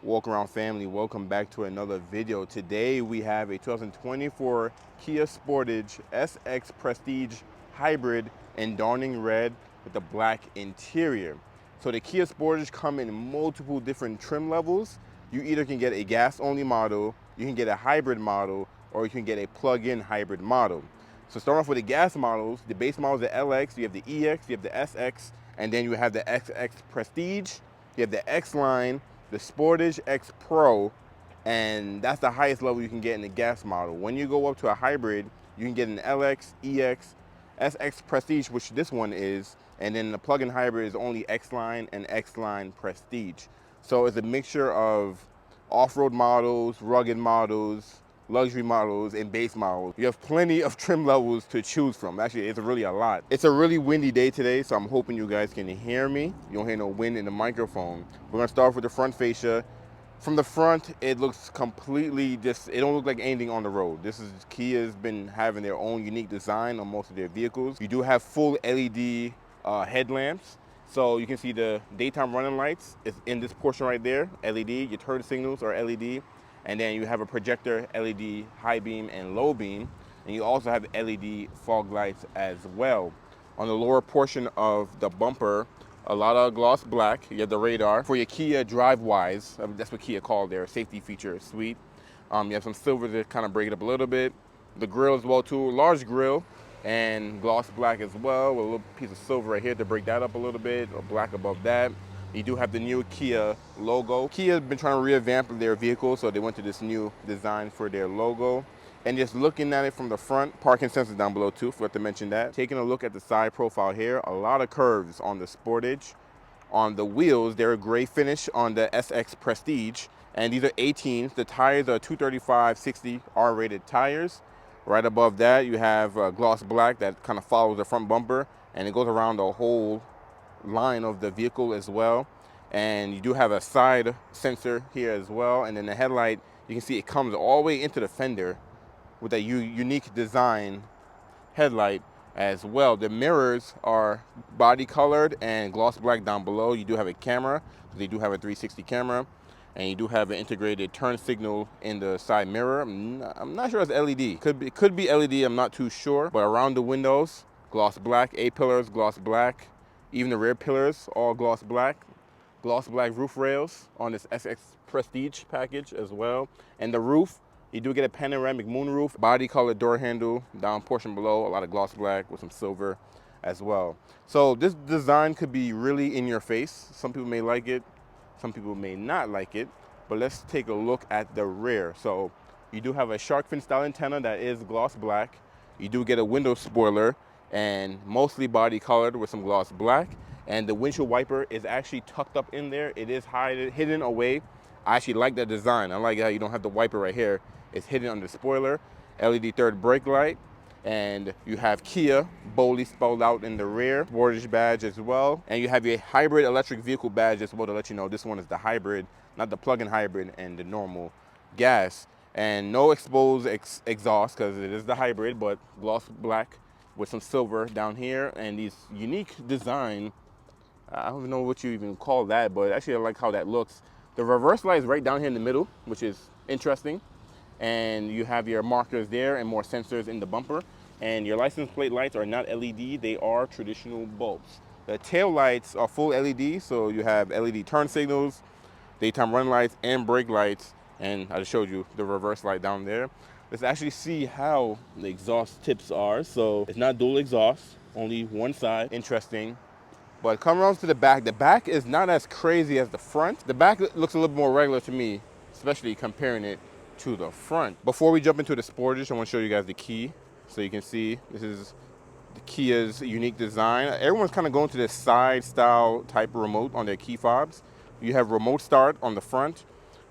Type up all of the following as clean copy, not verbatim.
Walkaround family, welcome back to another video. Today we have a 2024 Kia Sportage SX Prestige Hybrid in Dawning Red with the black interior. So the Kia Sportage come in multiple different trim levels. You either can get a gas-only model, you can get a hybrid model, or you can get a plug-in hybrid model. So starting off with the gas models, the base models, the LX, you have the EX, you have the SX, and then you have the XX Prestige, you have the X line, the Sportage X Pro, and that's the highest level you can get in the gas model. When you go up to a hybrid, you can get an LX, EX, SX Prestige, which this one is, and then the plug-in hybrid is only X line and X line Prestige. So it's a mixture of off-road models, rugged models, luxury models, and base models. You have plenty of trim levels to choose from. Actually, it's really a lot. It's a really windy day today, so I'm hoping you guys can hear me. You don't hear no wind in the microphone. We're gonna start with the front fascia. From the front, it looks completely just, it don't look like anything on the road. Kia's been having their own unique design on most of their vehicles. You do have full LED headlamps. So you can see the daytime running lights is in this portion right there, LED. Your turn signals are LED. And then you have a projector LED high beam and low beam. And you also have LED fog lights as well. On the lower portion of the bumper, a lot of gloss black. You have the radar. For your Kia drive-wise, that's what Kia called their safety feature suite. You have some silver to kind of break it up a little bit. The grille as well too, large grille and gloss black as well with a little piece of silver right here to break that up a little bit, or black above that. You do have the new Kia logo. Kia has been trying to revamp their vehicle, so they went to this new design for their logo. And just looking at it from the front, parking sensors down below too, forgot to mention that. Taking a look at the side profile here, a lot of curves on the Sportage. On the wheels, they're a gray finish on the SX Prestige, and these are 18s. The tires are 235/60 R-rated tires. Right above that, you have gloss black that kind of follows the front bumper, and it goes around the whole line of the vehicle as well. And you do have a side sensor here as well, and then the headlight, you can see it comes all the way into the fender with a unique design headlight as well. The mirrors are body colored and gloss black down below. You do have a camera, so they do have a 360 camera, and you do have an integrated turn signal in the side mirror. I'm not sure it's LED. Could be LED, I'm not too sure. But around the windows, gloss black, A-pillars, gloss black. Even the rear pillars, all gloss black. Gloss black roof rails on this SX Prestige package as well. And the roof, you do get a panoramic moonroof, body colored door handle, down portion below, a lot of gloss black with some silver as well. So this design could be really in your face. Some people may like it, some people may not like it, but let's take a look at the rear. So you do have a shark fin style antenna that is gloss black. You do get a window spoiler, and mostly body colored with some gloss black. And the windshield wiper is actually tucked up in there. It is hidden away. I actually like that design. I like how you don't have the wiper right here. It's hidden under the spoiler. LED third brake light. And you have Kia boldly spelled out in the rear. Sportage badge as well. And you have your hybrid electric vehicle badge as well to let you know this one is the hybrid, not the plug-in hybrid and the normal gas. And no exposed exhaust because it is the hybrid, but gloss black with some silver down here, and these unique design. I don't even know what you even call that, but actually I like how that looks. The reverse light is right down here in the middle, which is interesting. And you have your markers there and more sensors in the bumper. And your license plate lights are not LED, they are traditional bulbs. The tail lights are full LED, so you have LED turn signals, daytime run lights, and brake lights. And I just showed you the reverse light down there. Let's actually see how the exhaust tips are. So it's not dual exhaust, only one side. Interesting. But come around to the back is not as crazy as the front. The back looks a little more regular to me, especially comparing it to the front. Before we jump into the Sportage, I want to show you guys the key. So you can see this is the Kia's unique design. Everyone's kind of going to this side style type remote on their key fobs. You have remote start on the front.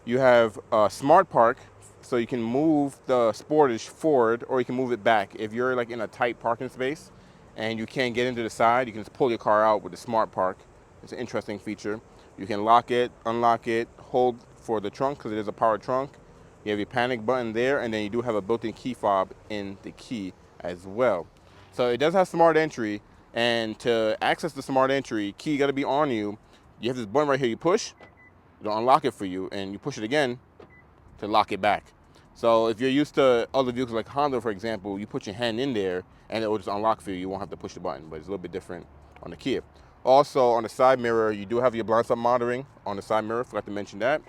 You have smart park, so you can move the Sportage forward or you can move it back. If you're like in a tight parking space and you can't get into the side, you can just pull your car out with the smart park. It's an interesting feature. You can lock it, unlock it, hold for the trunk because it is a power trunk. You have your panic button there, and then you do have a built-in key fob in the key as well. So it does have smart entry, and to access the smart entry, key got to be on you. You have this button right here, you push, it'll unlock it for you, and you push it again to lock it back. So if you're used to other vehicles like Honda, for example, you put your hand in there and it will just unlock for you. You won't have to push the button, but it's a little bit different on the Kia. Also, on the side mirror, you do have your blind spot monitoring on the side mirror. Forgot to mention that.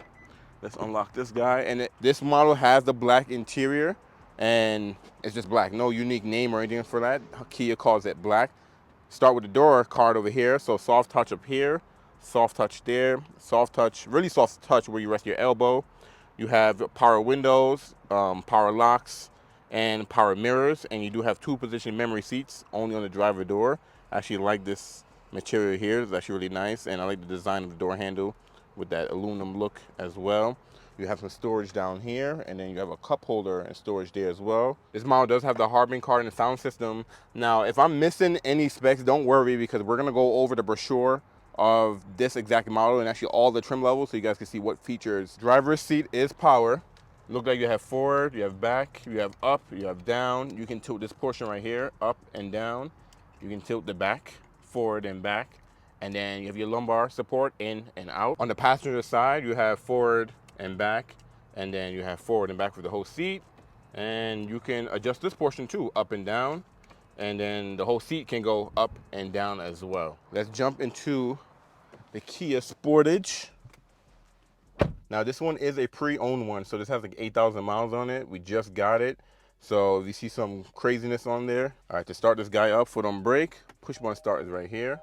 Let's unlock this guy. And this model has the black interior, and it's just black. No unique name or anything for that. Kia calls it black. Start with the door card over here. So soft touch up here, soft touch there, soft touch, really soft touch where you rest your elbow. You have power windows, power locks, and power mirrors, and you do have 2-position memory seats only on the driver door. I actually like this material here. It's actually really nice, and I like the design of the door handle with that aluminum look as well. You have some storage down here, and then you have a cup holder and storage there as well. This model does have the Harbin card and the sound system. Now, if I'm missing any specs, don't worry, because we're gonna go over the brochure of this exact model and actually all the trim levels so you guys can see what features. Driver's seat is power. Look like you have forward, you have back, you have up, you have down. You can tilt this portion right here, up and down. You can tilt the back, forward and back. And then you have your lumbar support in and out. On the passenger side, you have forward and back. And then you have forward and back for the whole seat. And you can adjust this portion too, up and down. And then the whole seat can go up and down as well. Let's jump into the Kia Sportage. Now this one is a pre-owned one, so this has like 8,000 miles on it. We just got it. So if you see some craziness on there. All right, to start this guy up, foot on brake, push button start is right here.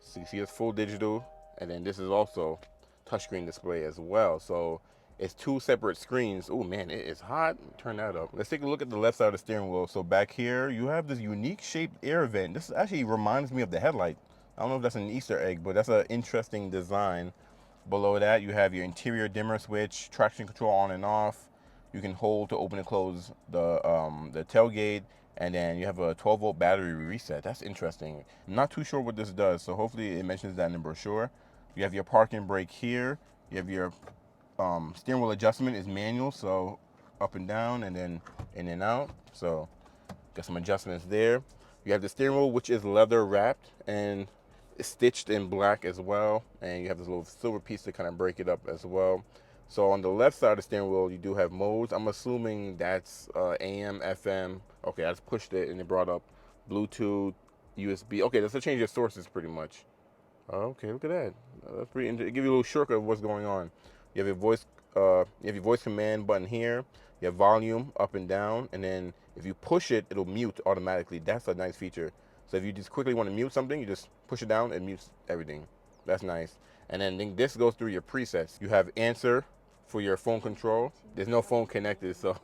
So you see it's full digital, and then this is also touchscreen display as well. So it's 2 separate screens. Oh man, it is hot. Turn that up. Let's take a look at the left side of the steering wheel. So back here, you have this unique shaped air vent. This actually reminds me of the headlight. I don't know if that's an Easter egg, but that's an interesting design. Below that, you have your interior dimmer switch, traction control on and off. You can hold to open and close the tailgate. And then you have a 12-volt battery reset. That's interesting. I'm not too sure what this does, so hopefully it mentions that in the brochure. You have your parking brake here. You have your steering wheel adjustment is manual, so up and down and then in and out. So got some adjustments there. You have the steering wheel, which is leather wrapped and it's stitched in black as well. And you have this little silver piece to kind of break it up as well. So on the left side of the steering wheel, you do have modes. I'm assuming that's AM, FM. Okay, I just pushed it and it brought up Bluetooth, USB. Okay, that's to change your sources pretty much. Okay, look at that. That's pretty interesting. It gives you a little shortcut of what's going on. You have your voice command button here. You have volume up and down, and then if you push it, it'll mute automatically. That's a nice feature. So if you just quickly want to mute something, you just push it down and mutes everything. That's nice. And then this goes through your presets. You have answer for your phone control. There's no phone connected, so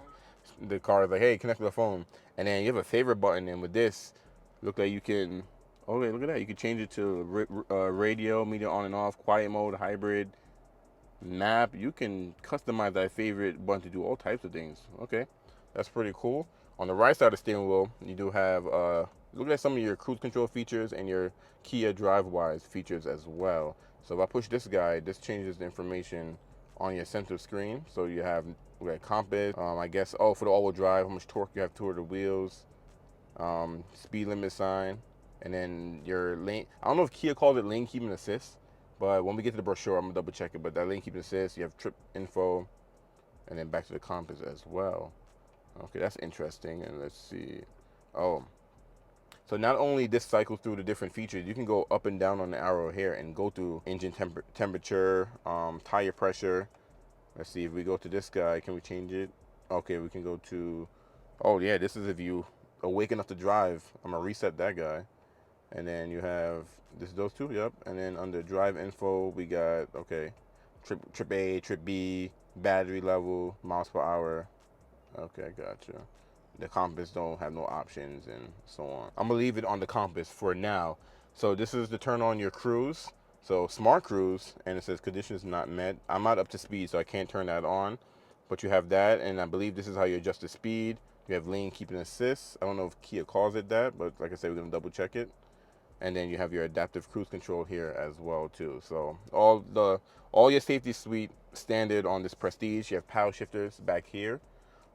the car is like, hey, connect to the phone. And then you have a favorite button, and with this, look like you can, okay, look at that. You can change it to radio, media on and off, quiet mode, hybrid, map. You can customize that favorite button to do all types of things. Okay, that's pretty cool. On the right side of the steering wheel, you do have, look at some of your cruise control features and your Kia DriveWise features as well. So if I push this guy, this changes the information on your center screen. So you have compass, I guess, oh, for the all-wheel drive, how much torque you have toward the wheels, speed limit sign, and then your lane. I don't know if Kia calls it lane keeping assist, but when we get to the brochure, I'm gonna double check it. But that lane keeping assist, you have trip info, and then back to the compass as well. Okay, that's interesting. And let's see. Oh, so not only this cycles through the different features, you can go up and down on the arrow here and go through engine temperature, tire pressure. Let's see if we go to this guy, can we change it? Okay, we can go to, oh yeah, this is if you awake enough to drive. I'm gonna reset that guy. And then you have those two, yep. And then under drive info, we got, okay, trip A, trip B, battery level, miles per hour. Okay, gotcha. The compass don't have no options and so on. I'm gonna leave it on the compass for now. So this is to turn on your cruise. So smart cruise, and it says conditions not met. I'm not up to speed, so I can't turn that on. But you have that, and I believe this is how you adjust the speed. You have lane keeping assist. I don't know if Kia calls it that, but like I said, we're gonna double check it. And then you have your adaptive cruise control here as well too. So all your safety suite standard on this Prestige. You have paddle shifters back here.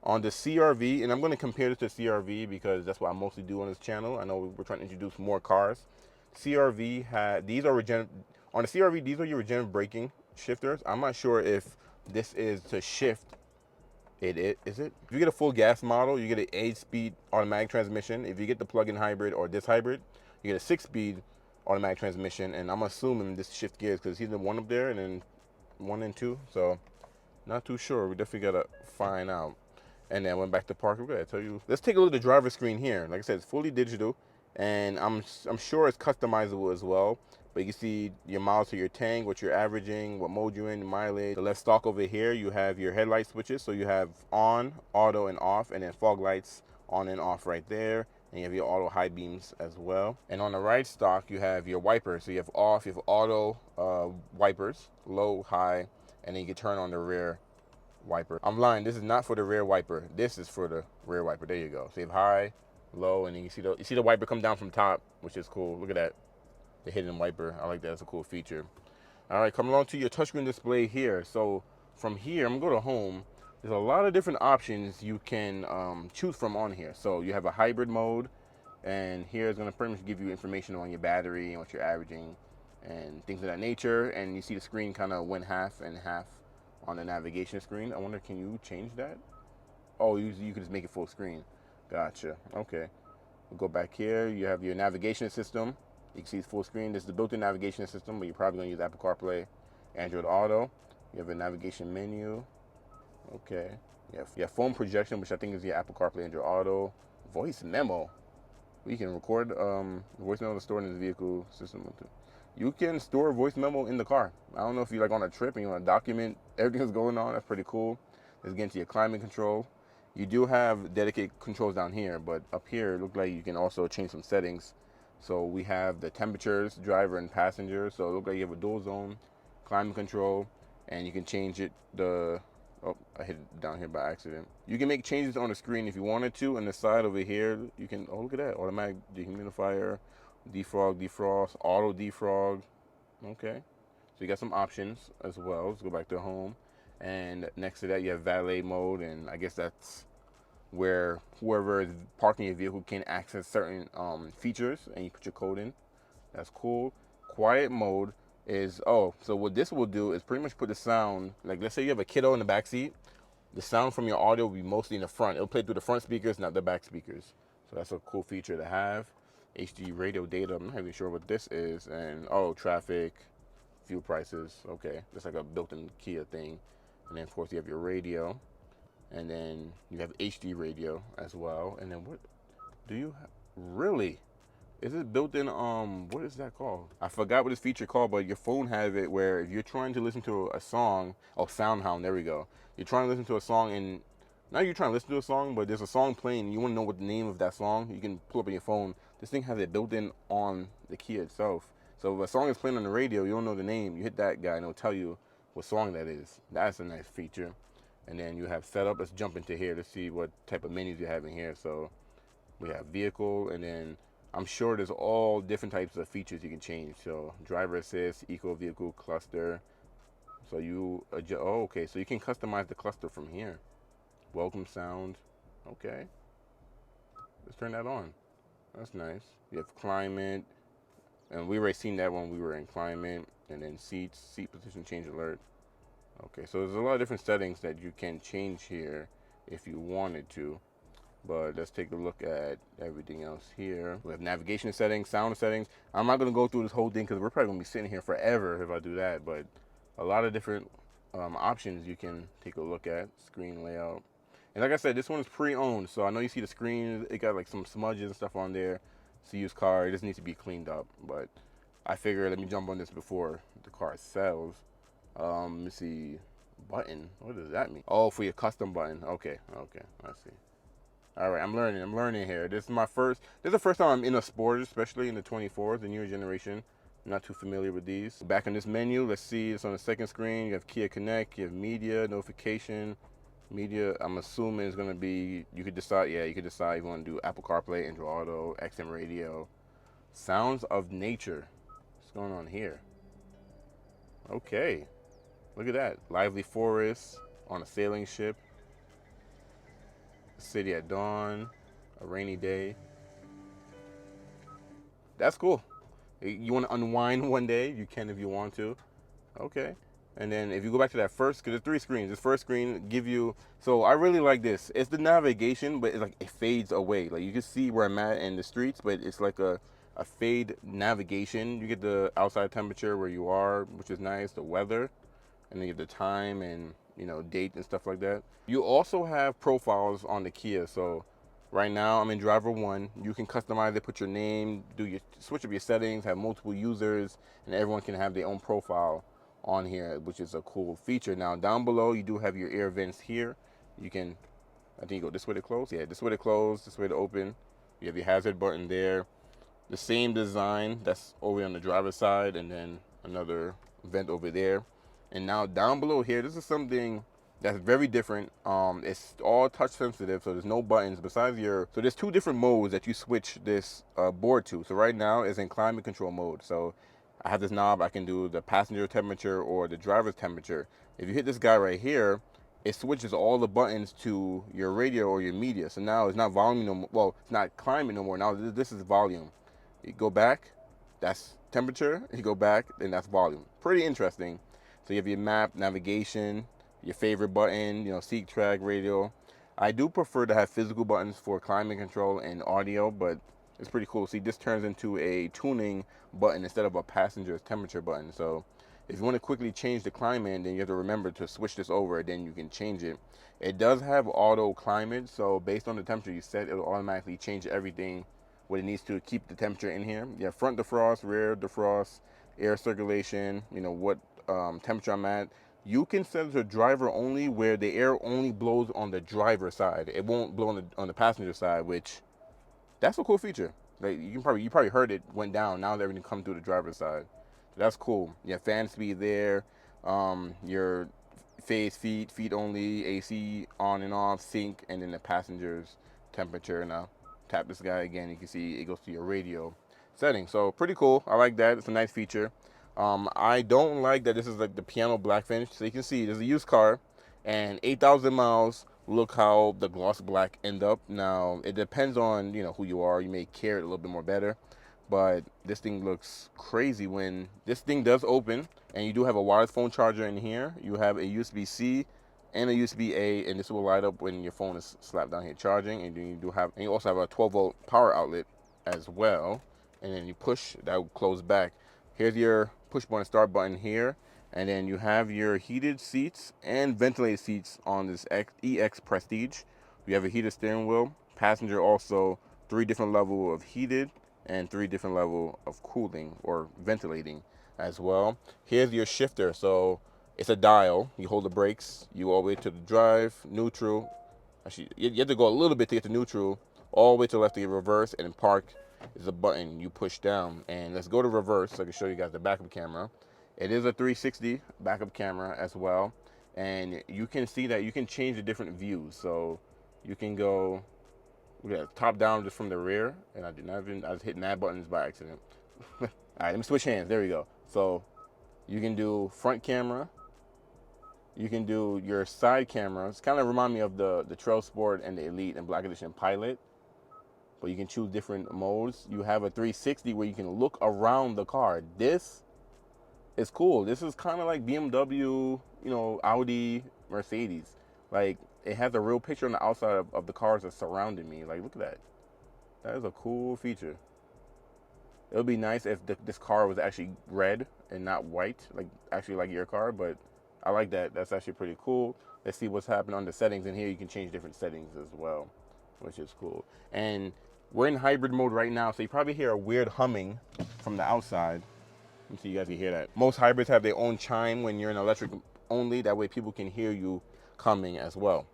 On the CRV, and I'm going to compare this to CRV because that's what I mostly do on this channel. I know we're trying to introduce more cars. CRV had, these are on the CRV, these are your regenerative braking shifters. I'm not sure if this is to shift. Is it? If you get a full gas model, you get an 8-speed automatic transmission. If you get the plug-in hybrid or this hybrid, you get a 6-speed automatic transmission. And I'm assuming this shift gears because he's the one up there and then 1 and 2. So not too sure. We definitely gotta find out. And then went back to park. We're gonna tell you. Let's take a look at the driver screen here. Like I said, it's fully digital, and I'm sure it's customizable as well. But you can see your miles to your tank, what you're averaging, what mode you're in, mileage. The left stalk over here, you have your headlight switches. So you have on, auto, and off, and then fog lights on and off right there. And you have your auto high beams as well. And on the right stalk, you have your wipers. So you have off, you have auto wipers, low, high, and then you can turn on the rear wiper. I'm lying, this is not for the rear wiper. This is for the rear wiper. There you go. So you have high, low, and then you see the wiper come down from top, which is cool. Look at that. The hidden wiper. I like that. It's a cool feature. All right, come along to your touchscreen display here. So from here, I'm gonna go to home. There's a lot of different options you can choose from on here. So you have a hybrid mode, and here is gonna pretty much give you information on your battery and what you're averaging and things of that nature. And you see the screen kind of went half and half on the navigation screen. I wonder, can you change that? Oh, you can just make it full screen. Gotcha. Okay. We'll go back here. You have your navigation system. You can see it's full screen. This is the built-in navigation system, but you're probably going to use Apple CarPlay, Android Auto. You have a navigation menu. Okay. You have phone projection, which I think is your Apple CarPlay, Android Auto. Voice memo. You can record voice memo stored in the vehicle system. You can store voice memo in the car. I don't know if you're like on a trip and you want to document everything that's going on. That's pretty cool. Let's get into your climate control. You do have dedicated controls down here, but up here it looks like you can also change some settings. So we have the temperatures, driver and passenger. So it looks like you have a dual zone climate control, and you can change it. Oh, I hit it down here by accident. You can make changes on the screen if you wanted to. On the side over here, you can, oh, look at that, automatic dehumidifier, defrog, defrost, auto defrog. Okay, so you got some options as well. Let's go back to home, and next to that you have valet mode, and I guess that's where whoever is parking your vehicle can access certain features, and you put your code in. That's cool. Quiet mode is, oh, so what this will do is pretty much put the sound, like let's say you have a kiddo in the back seat, the sound from your audio will be mostly in the front. It'll play through the front speakers, not the back speakers. So that's a cool feature to have. HD radio data, I'm not even sure what this is. And oh, traffic, fuel prices. Okay, that's like a built-in Kia thing. And then of course you have your radio, and then you have HD radio as well. And then what do you have? Really? Is it built in, what is that called? I forgot what this feature called, but your phone has it where if you're trying to listen to a song, oh, SoundHound, there we go. You're trying to listen to a song, and now you're trying to listen to a song, but there's a song playing, and you want to know what the name of that song, you can pull up on your phone. This thing has it built in on the Kia itself. So if a song is playing on the radio, you don't know the name, you hit that guy, and it'll tell you what song that is. That's a nice feature. And then you have setup. Let's jump into here to see what type of menus you have in here. So we have vehicle, and then I'm sure there's all different types of features you can change. So driver assist, eco vehicle cluster. So you adjust, oh, okay, so you can customize the cluster from here. Welcome sound. Okay, let's turn that on. That's nice. You have climate, and we already seen that when we were in climate. And then seat position change alert. Okay, so there's a lot of different settings that you can change here if you wanted to. But let's take a look at everything else here. We have navigation settings, sound settings. I'm not going to go through this whole thing because we're probably going to be sitting here forever if I do that. But a lot of different options you can take a look at. Screen layout. And like I said, this one is pre-owned. So I know you see the screen. It got like some smudges and stuff on there. It's a used car. It just needs to be cleaned up. But I figure let me jump on this before the car sells. Let me see. Button. What does that mean? Oh, for your custom button. Okay. I see. All right, I'm learning here. This is the first time I'm in a Sportage, especially in the 24s, the newer generation. I'm not too familiar with these. Back in this menu, let's see, it's on the second screen. You have Kia Connect, you have media, notification. Media, I'm assuming is gonna be, you could decide if you wanna do Apple CarPlay, Android Auto, XM radio. Sounds of nature. What's going on here? Okay, look at that. Lively forest on a sailing ship. City at dawn, a rainy day. That's cool. You want to unwind one day, you can if you want to. Okay. And then if you go back to that first, because there's 3 screens. This first screen give you, so I really like this. It's the navigation, but it's like it fades away. Like you can see where I'm at in the streets, but it's like a fade navigation. You get the outside temperature where you are, which is nice, the weather, and then you get the time and, you know, date and stuff like that. You also have profiles on the Kia. So right now I'm in driver 1. You can customize it, put your name, switch up your settings, have multiple users, and everyone can have their own profile on here, which is a cool feature. Now down below you do have your air vents here. You can, I think you go this way to close. Yeah, this way to close, this way to open. You have your hazard button there. The same design that's over on the driver's side, and then another vent over there. And now down below here, this is something that's very different. It's all touch sensitive, so there's no buttons besides so there's 2 different modes that you switch this board to. So right now it's in climate control mode. So I have this knob, I can do the passenger temperature or the driver's temperature. If you hit this guy right here, it switches all the buttons to your radio or your media. So now it's not volume no more. Well, it's not climate no more. Now this is volume. You go back, that's temperature. You go back, then that's volume. Pretty interesting. So you have your map, navigation, your favorite button, you know, seek, track, radio. I do prefer to have physical buttons for climate control and audio, but it's pretty cool. See, this turns into a tuning button instead of a passenger's temperature button. So if you want to quickly change the climate, then you have to remember to switch this over, then you can change it. It does have auto climate, so based on the temperature you set, it'll automatically change everything what it needs to keep the temperature in here. You have front defrost, rear defrost, air circulation, you know, what temperature I'm at. You can set it to driver only, where the air only blows on the driver side. It won't blow on the passenger side, which that's a cool feature. Like you probably heard it went down. Now everything come through the driver's side. So that's cool. You have fan speed there. Your phase, feet only, AC on and off, sync, and then the passenger's temperature. Now tap this guy again, you can see it goes to your radio setting. So pretty cool. I like that. It's a nice feature. I don't like that this is like the piano black finish. So you can see there's a used car and 8,000 miles. Look how the gloss black end up. Now it depends on, you know, who you are. You may care it a little bit more better, but this thing looks crazy when this thing does open. And you do have a wireless phone charger in here. You have a USB-C and a USB-A, and this will light up when your phone is slapped down here charging. And then you also have a 12-volt power outlet as well. And then you push, that will close back. Here's your push button start button here. And then you have your heated seats and ventilated seats on this EX Prestige. You have a heated steering wheel. Passenger also 3 different levels of heated and 3 different levels of cooling or ventilating as well. Here's your shifter. So it's a dial. You hold the brakes. You go all the way to the drive, neutral. Actually, you have to go a little bit to get to neutral. All the way to the left to get reverse, and then park is a button you push down. And let's go to reverse so I can show you guys the backup camera. It is a 360 backup camera as well. And you can see that you can change the different views. So you can go top down just from the rear. And I was hitting that buttons by accident. All right, let me switch hands. There we go. So you can do front camera. You can do your side cameras. Kind of remind me of the Trail Sport and the Elite and Black Edition Pilot. But you can choose different modes. You have a 360 where you can look around the car. This is cool. This is kind of like BMW, you know, Audi, Mercedes. Like, it has a real picture on the outside of the cars that surrounding me. Like, look at that. That is a cool feature. It would be nice if this car was actually red and not white, like actually like your car, but I like that. That's actually pretty cool. Let's see what's happening on the settings. In here, you can change different settings as well, which is cool. And we're in hybrid mode right now, so you probably hear a weird humming from the outside. Let me see if you guys can hear that. Most hybrids have their own chime when you're in electric only. That way people can hear you coming as well.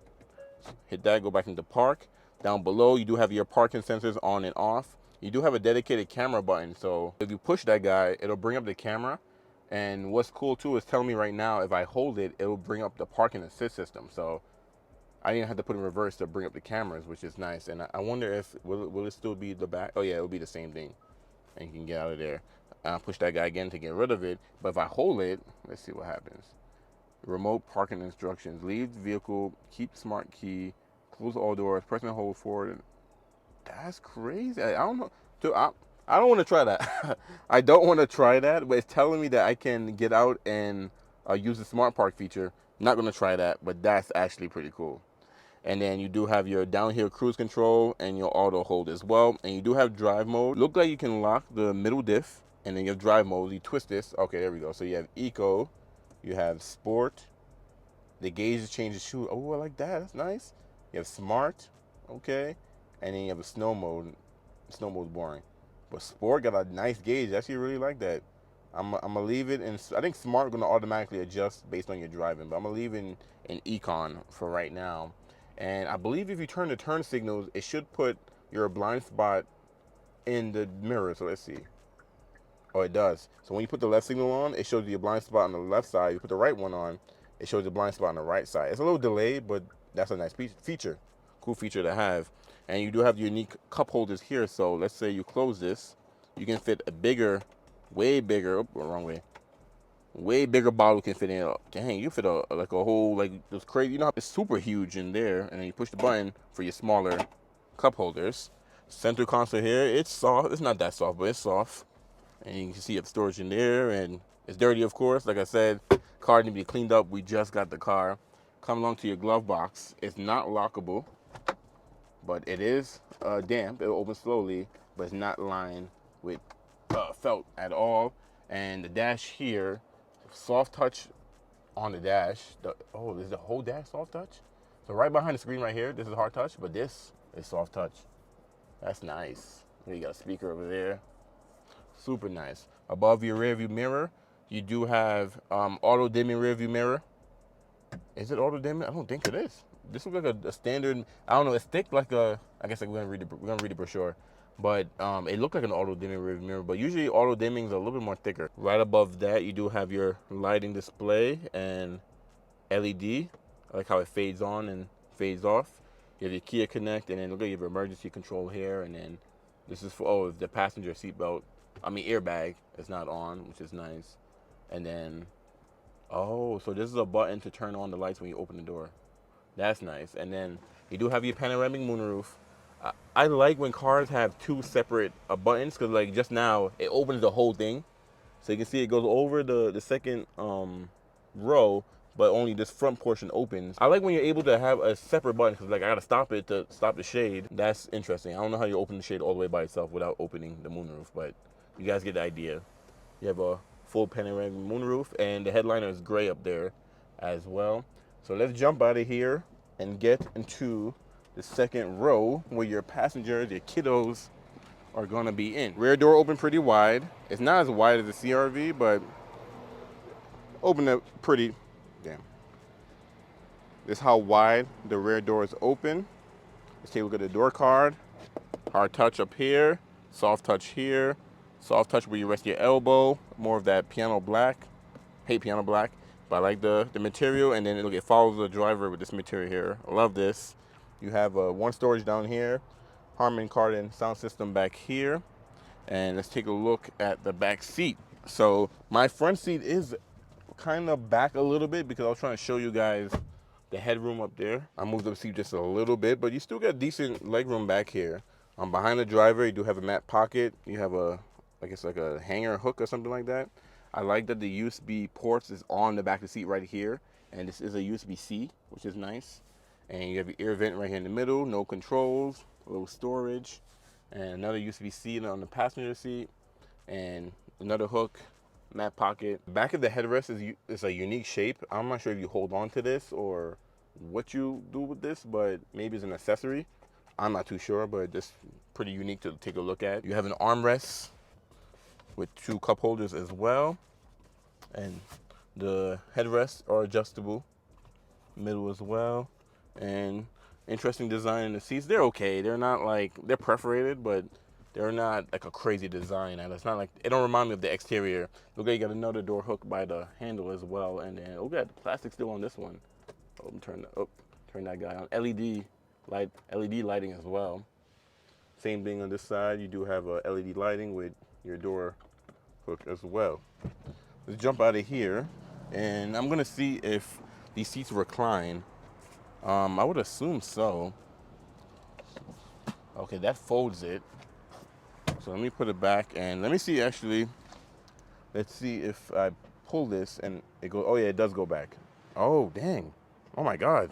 Hit that, go back into park. Down below, you do have your parking sensors on and off. You do have a dedicated camera button, so if you push that guy, it'll bring up the camera. And what's cool too is telling me right now, if I hold it, it'll bring up the parking assist system. So I didn't have to put in reverse to bring up the cameras, which is nice. And I wonder if, will it still be the back? Oh yeah, it'll be the same thing. And you can get out of there. I'll push that guy again to get rid of it. But if I hold it, let's see what happens. Remote parking instructions. Leave vehicle, keep smart key, close all doors, press and hold forward. That's crazy. I don't know. Dude, I don't want to try that. I don't want to try that, but it's telling me that I can get out and use the smart park feature. Not gonna try that, but that's actually pretty cool. And then you do have your downhill cruise control and your auto hold as well. And you do have drive mode. Look like you can lock the middle diff, and then you have drive mode. You twist this. Okay, there we go. So you have eco, you have sport. The gauge changes to, oh, I like that. That's nice. You have smart, okay, and then you have a snow mode. Snow mode's boring, but sport got a nice gauge. I actually really like that. I'm gonna leave it in. I think smart gonna automatically adjust based on your driving, but I'm gonna leave in econ for right now. And I believe if you turn the turn signals, it should put your blind spot in the mirror. So let's see. Oh, it does. So when you put the left signal on, it shows you your blind spot on the left side. You put the right one on, it shows the blind spot on the right side. It's a little delayed, but that's a nice feature. Cool feature to have. And you do have unique cup holders here. So let's say you close this, you can fit a bigger, way bigger, oh, wrong way. Way bigger bottle can fit in. Dang, you fit like a whole, like, it's crazy. You know, it's super huge in there. And then you push the button for your smaller cup holders. Center console here, it's soft. It's not that soft, but it's soft. And you can see you have storage in there, and it's dirty, of course. Like I said, car needs to be cleaned up. We just got the car. Come along to your glove box. It's not lockable, but it is damp. It'll open slowly, but it's not lined with felt at all. And the dash here, soft touch on the dash. Oh, is the whole dash soft touch? So right behind the screen right here, this is hard touch, but this is soft touch. That's nice. You got a speaker over there. Super nice. Above your rear view mirror, you do have auto dimming rear view mirror. Is it auto dimming? I don't think it is. This looks like a standard. I don't know. It's thick like a. I guess like we're gonna read the brochure, but it looked like an auto dimming rear view mirror. But usually auto dimming is a little bit more thicker. Right above that, you do have your lighting display and LED. I like how it fades on and fades off. You have your Kia Connect, and then look at your emergency control here, and then this is for the passenger seatbelt. I mean airbag is not on, which is nice. And then, oh, so this is a button to turn on the lights when you open the door. That's nice. And then you do have your panoramic moonroof. I like when cars have two separate buttons, because like just now it opens the whole thing. So you can see it goes over the second row, but only this front portion opens. I like when you're able to have a separate button, because like I gotta stop it to stop the shade. That's interesting. I don't know how you open the shade all the way by itself without opening the moonroof, but you guys get the idea. You have a full panoramic moonroof, and the headliner is gray up there as well. So let's jump out of here and get into the second row where your passengers, your kiddos, are gonna be in. Rear door open pretty wide. It's not as wide as the CR-V, but open up pretty, damn. This is how wide the rear door is open. Let's take a look at the door card. Hard touch up here, soft touch here, soft touch where you rest your elbow, more of that piano black. Hate piano black, but I like the material, and then it follows the driver with this material here. I love this. You have one storage down here, Harman Kardon sound system back here. And let's take a look at the back seat. So my front seat is kind of back a little bit because I was trying to show you guys the headroom up there. I moved the seat just a little bit, but you still got decent leg room back here. Behind the driver, you do have a mat pocket. You have I guess like a hanger hook or something like that. I like that the USB ports is on the back of the seat right here. And this is a USB-C, which is nice. And you have your ear vent right here in the middle, no controls, a little storage. And another USB-C on the passenger seat. And another hook, mat pocket. Back of the headrest is a unique shape. I'm not sure if you hold on to this or what you do with this, but maybe it's an accessory. I'm not too sure, but it's pretty unique to take a look at. You have an armrest with two cup holders as well. And the headrests are adjustable, middle as well. And interesting design in the seats. They're okay. They're not like, they're perforated, but they're not like a crazy design. And it's not like, it don't remind me of the exterior. Look, you got another door hook by the handle as well. And then, oh, got the plastic still on this one. Oh, turn that guy on. LED lighting as well. Same thing on this side. You do have a LED lighting with your door hook as well. Let's jump out of here, and I'm gonna see if these seats recline. I would assume so. Okay, that folds it. So let me put it back, and let me see actually. Let's see if I pull this and it goes, oh yeah, it does go back. Oh, dang. Oh my God.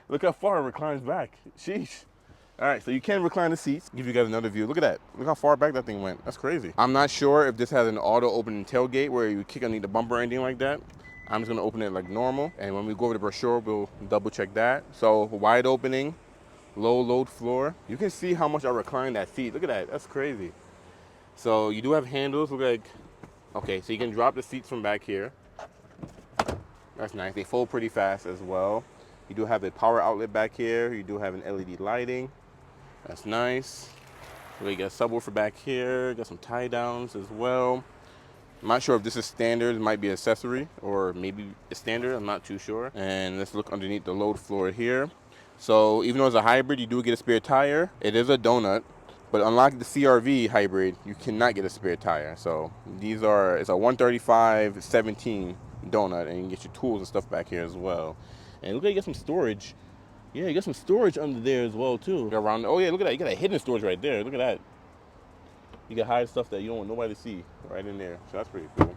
Look how far it reclines back. Sheesh. All right, so you can recline the seats. Give you guys another view. Look at that. Look how far back that thing went. That's crazy. I'm not sure if this has an auto opening tailgate where you kick underneath the bumper or anything like that. I'm just gonna open it like normal. And when we go over the brochure, we'll double check that. So wide opening, low load floor. You can see how much I recline that seat. Look at that, that's crazy. So you do have handles, look like, okay, so you can drop the seats from back here. That's nice, they fold pretty fast as well. You do have a power outlet back here. You do have an LED lighting. That's nice. We got a subwoofer back here. Got some tie downs as well. I'm not sure if this is standard. It might be accessory or maybe it's standard. I'm not too sure. And let's look underneath the load floor here. So even though it's a hybrid, you do get a spare tire. It is a donut, but unlike the CR-V hybrid, you cannot get a spare tire. So these are, it's a 135/17 donut, and you can get your tools and stuff back here as well. And look like you got some storage. Yeah, you got some storage under there as well too. Around, oh yeah, look at that. You got a hidden storage right there. Look at that. You can hide stuff that you don't want nobody to see right in there. So that's pretty cool.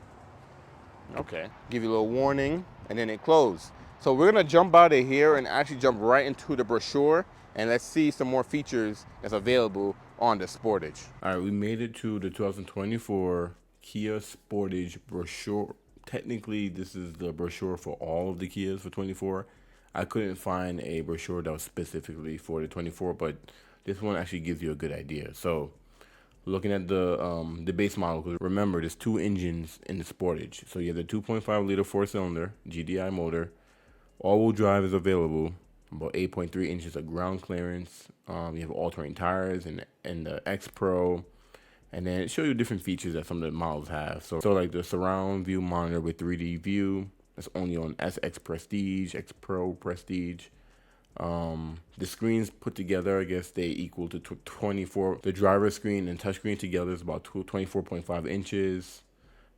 Okay. Give you a little warning, and then it closed. So we're gonna jump out of here and actually jump right into the brochure, and let's see some more features that's available on the Sportage. All right, we made it to the 2024 Kia Sportage brochure. Technically, this is the brochure for all of the Kias for 24. I couldn't find a brochure that was specifically for the 24, but this one actually gives you a good idea. So looking at the base model, because remember, there's two engines in the Sportage. So you have the 2.5 liter four-cylinder GDI motor. All-wheel drive is available, about 8.3 inches of ground clearance. You have all-terrain tires and the X Pro. And then it shows you different features that some of the models have. So like the surround view monitor with 3D view. That's only on SX Prestige, X Pro Prestige. The screens put together, I guess they equal to 24. The driver screen and touchscreen together is about 24.5 inches.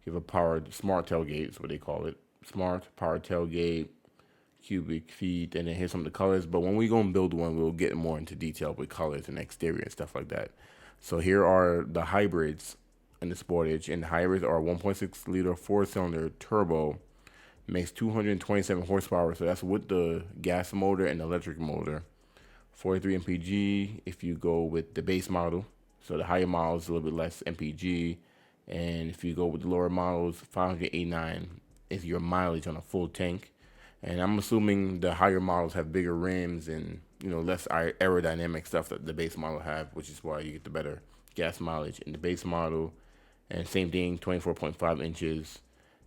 You have a powered smart tailgate, is what they call it. Smart powered tailgate, cubic feet, and then here's some of the colors. But when we go and build one, we'll get more into detail with colors and exterior and stuff like that. So here are the hybrids in the Sportage, and the hybrids are 1.6 liter four-cylinder turbo. Makes 227 horsepower, so that's with the gas motor and electric motor. 43 mpg if you go with the base model. So the higher models a little bit less mpg, and if you go with the lower models, 589 is your mileage on a full tank. And I'm assuming the higher models have bigger rims and less aerodynamic stuff that the base model have, which is why you get the better gas mileage in the base model. And same thing, 24.5 inches.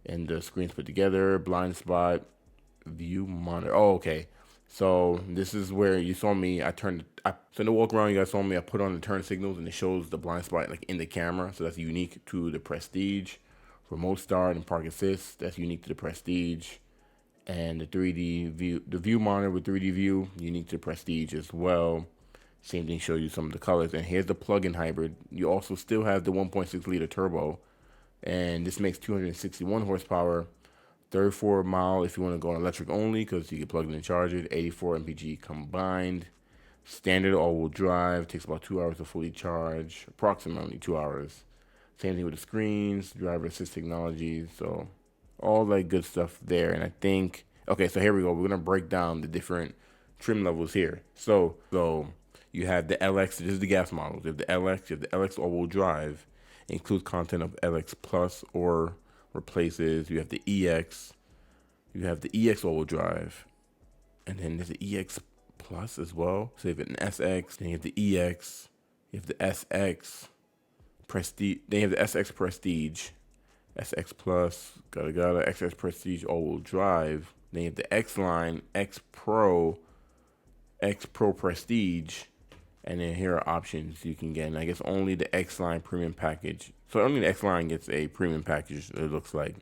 And the screens put together, blind spot, view monitor. Oh, okay. So this is where you saw me. So in the walk around, you guys saw me. I put on the turn signals, and it shows the blind spot like in the camera. So that's unique to the Prestige. Remote start and park assist. That's unique to the Prestige. And the 3D view, the view monitor with 3D view, unique to Prestige as well. Same thing, show you some of the colors. And here's the plug-in hybrid. You also still have the 1.6 liter turbo. And this makes 261 horsepower, 34 mile if you want to go on electric only, because you can plug it and charge it, 84 mpg combined. Standard all-wheel drive, takes about 2 hours to fully charge, approximately 2 hours. Same thing with the screens, driver assist technology, so all that good stuff there. And I think, okay, so here we go. We're going to break down the different trim levels here. So you have the LX, this is the gas models. You have the LX, you have the LX all-wheel drive. Includes content of LX Plus or replaces. You have the EX. You have the EX all-wheel drive. And then there's the EX Plus as well. So you have an SX, then you have the EX. You have the SX Prestige. Then you have the SX Prestige. SX Plus, XX Prestige all-wheel drive. Then you have the X line, X Pro Prestige. And then here are options you can get. And I guess only the X-Line premium package. So only the X-Line gets a premium package, it looks like.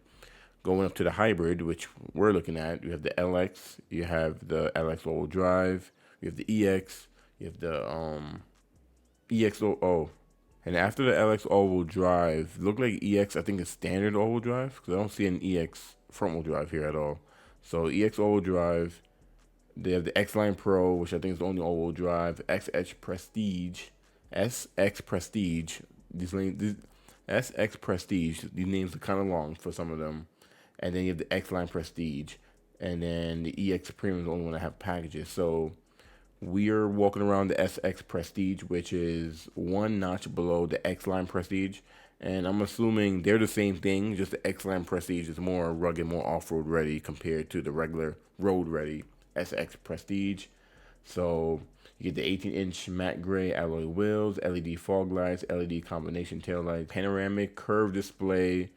Going up to the hybrid, which we're looking at, you have the LX, you have the LX all-wheel drive, you have the EX, you have the EXO. And after the LX all-wheel drive, look like EX, I think is standard all-wheel drive, because I don't see an EX front-wheel drive here at all. So EX all-wheel drive. They have the X-Line Pro, which I think is the only all-wheel drive. SX Prestige. These SX Prestige. These names are kind of long for some of them. And then you have the X Line Prestige. And then the EX Premium is the only one that have packages. So we're walking around the SX Prestige, which is one notch below the X Line Prestige. And I'm assuming they're the same thing, just the X Line Prestige is more rugged, more off-road ready compared to the regular road ready SX Prestige. So you get the 18-inch matte gray alloy wheels, LED fog lights, LED combination tail lights, panoramic curved display,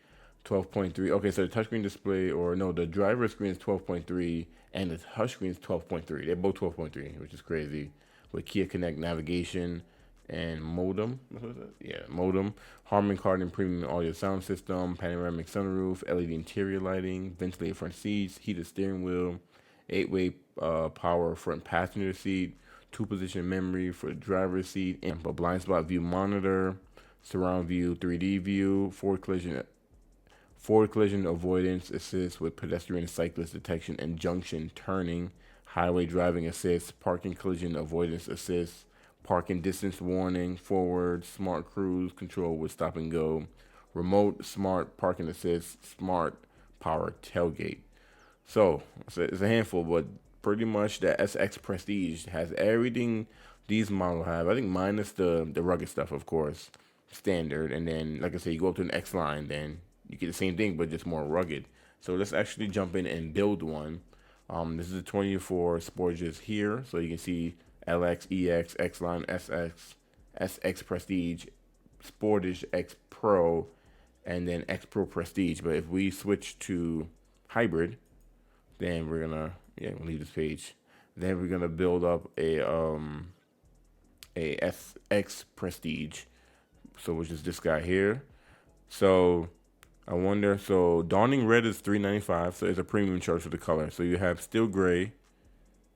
12.3. Okay, so the touchscreen display, or no, the driver screen is 12.3 and the touchscreen is 12.3. They're both 12.3, which is crazy. With Kia Connect navigation and modem. What was it? Yeah, modem. Harman Kardon premium audio sound system, panoramic sunroof, LED interior lighting, ventilated front seats, heated steering wheel, 8-way power front passenger seat, 2-position memory for the driver's seat, and a blind spot view monitor, surround view 3D view, forward collision avoidance assist with pedestrian cyclist detection and junction turning, highway driving assist, parking collision avoidance assist, parking distance warning, forward, smart cruise control with stop and go, remote smart parking assist, smart power tailgate. So it's a handful, but pretty much the SX Prestige has everything these models have. I think minus the rugged stuff, of course, standard. And then, like I said, you go up to an X line, then you get the same thing, but just more rugged. So let's actually jump in and build one. This is the 24 Sportages here. So you can see LX, EX, X line, SX, SX Prestige, Sportage X Pro, and then X Pro Prestige. But if we switch to hybrid, then we're gonna we'll leave this page. Then we're gonna build up a SX Prestige, so which is this guy here. So I wonder. So Dawning Red is $395, so it's a premium charge for the color. So you have Steel Gray,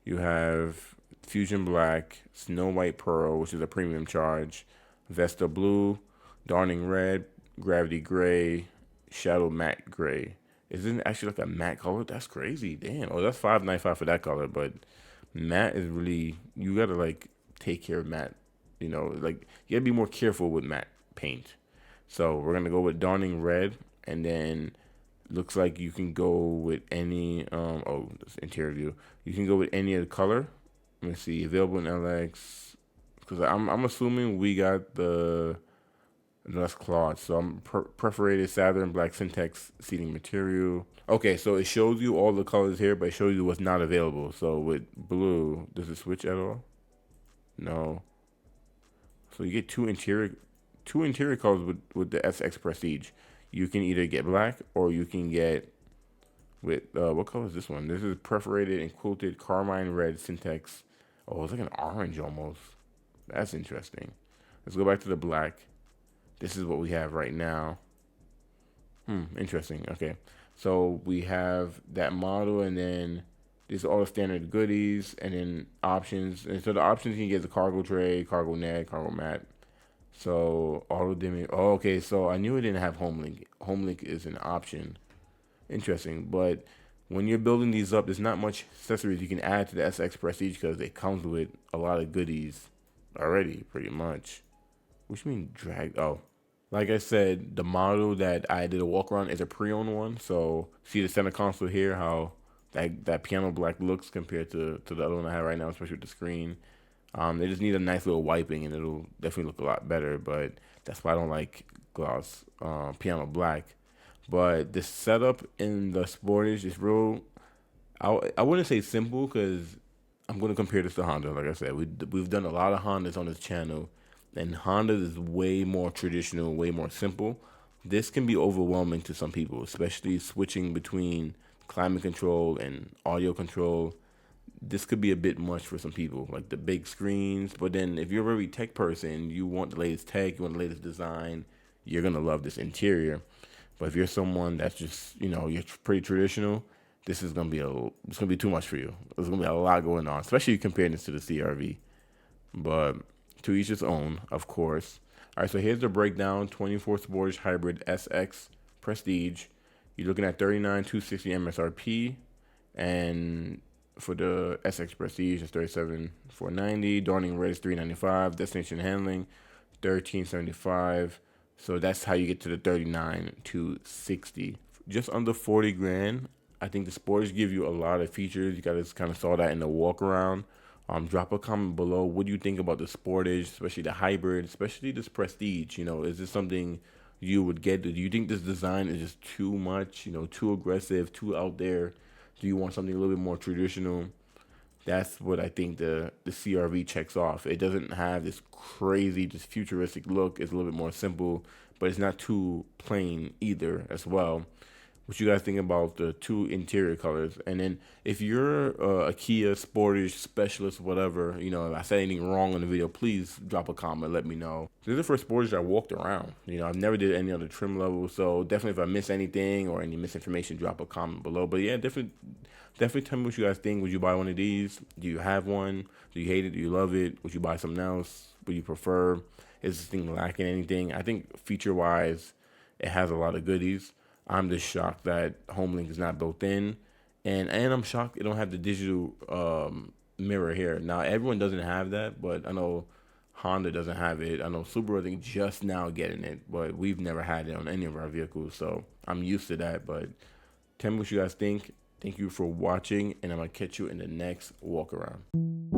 you have Fusion Black, Snow White Pearl, which is a premium charge, Vesta Blue, Dawning Red, Gravity Gray, Shadow Matte Gray. Isn't it actually like a matte color? That's crazy. Damn. Oh, that's $595 for that color. But matte is really, you gotta like take care of matte. You know, like you gotta be more careful with matte paint. So we're gonna go with Dawning Red, and then looks like you can go with any this interior view. You can go with any other color. Let me see, available in LX. Because I'm assuming we got the less cloth. So I'm perforated Saturn black Syntex seating material. Okay, so it shows you all the colors here, but it shows you what's not available. So with blue, does it switch at all? No. So you get two interior colors with the SX Prestige. You can either get black or you can get with what color is this one? This is perforated and quilted carmine red Syntex. Oh, it's like an orange almost. That's interesting. Let's go back to the black. This is what we have right now. Interesting. Okay. So we have that model, and then these are all the standard goodies, and then options. And so the options you can get the cargo tray, cargo net, cargo mat. So auto dimming. Oh, okay. So I knew it didn't have home link. Home link is an option. Interesting. But when you're building these up, there's not much accessories you can add to the SX Prestige because it comes with a lot of goodies already, pretty much. What you mean drag? Oh, like I said, the model that I did a walk around is a pre-owned one. So see the center console here, how that piano black looks compared to the other one I have right now, especially with the screen. They just need a nice little wiping, and it'll definitely look a lot better. But that's why I don't like gloss piano black. But the setup in the Sportage is real. I wouldn't say simple because I'm going to compare this to Honda. Like I said, we've done a lot of Hondas on this channel. And Honda is way more traditional, way more simple. This can be overwhelming to some people, especially switching between climate control and audio control. This could be a bit much for some people, like the big screens. But then if you're a very tech person, you want the latest tech, you want the latest design, you're going to love this interior. But if you're someone that's just, you're pretty traditional, this is going to be too much for you. There's going to be a lot going on, especially comparing this to the CR-V. But to each its own, of course. All right, so here's the breakdown. 24 Sportage Hybrid SX Prestige. You're looking at $39,260 MSRP. And for the SX Prestige, it's $37,490. Dawning Red is $395. Destination handling, $1,375. So that's how you get to the 39 to 60. Just under 40 grand. I think the Sportage give you a lot of features. You guys kind of saw that in the walk around. Drop a comment below. What do you think about the Sportage, especially the hybrid, especially this Prestige? You know, is this something you would get? Do you think this design is just too much, you know, too aggressive, too out there? Do you want something a little bit more traditional? That's what I think the CRV checks off. It doesn't have this crazy, just futuristic look. It's a little bit more simple, but it's not too plain either as well. What you guys think about the two interior colors? And then if you're a Kia Sportage specialist, whatever, you know, if I said anything wrong in the video, please drop a comment, let me know. This is the first Sportage I walked around. You know, I've never did any other trim level, so definitely if I miss anything or any misinformation, drop a comment below. But yeah, definitely tell me what you guys think. Would you buy one of these? Do you have one? Do you hate it? Do you love it? Would you buy something else? Would you prefer? Is this thing lacking anything? I think feature-wise, it has a lot of goodies. I'm just shocked that HomeLink is not built in, and I'm shocked it don't have the digital mirror here. Now everyone doesn't have that, but I know Honda doesn't have it. I know Subaru I think just now getting it, but we've never had it on any of our vehicles, so I'm used to that. But tell me what you guys think. Thank you for watching, and I'm gonna catch you in the next walk around.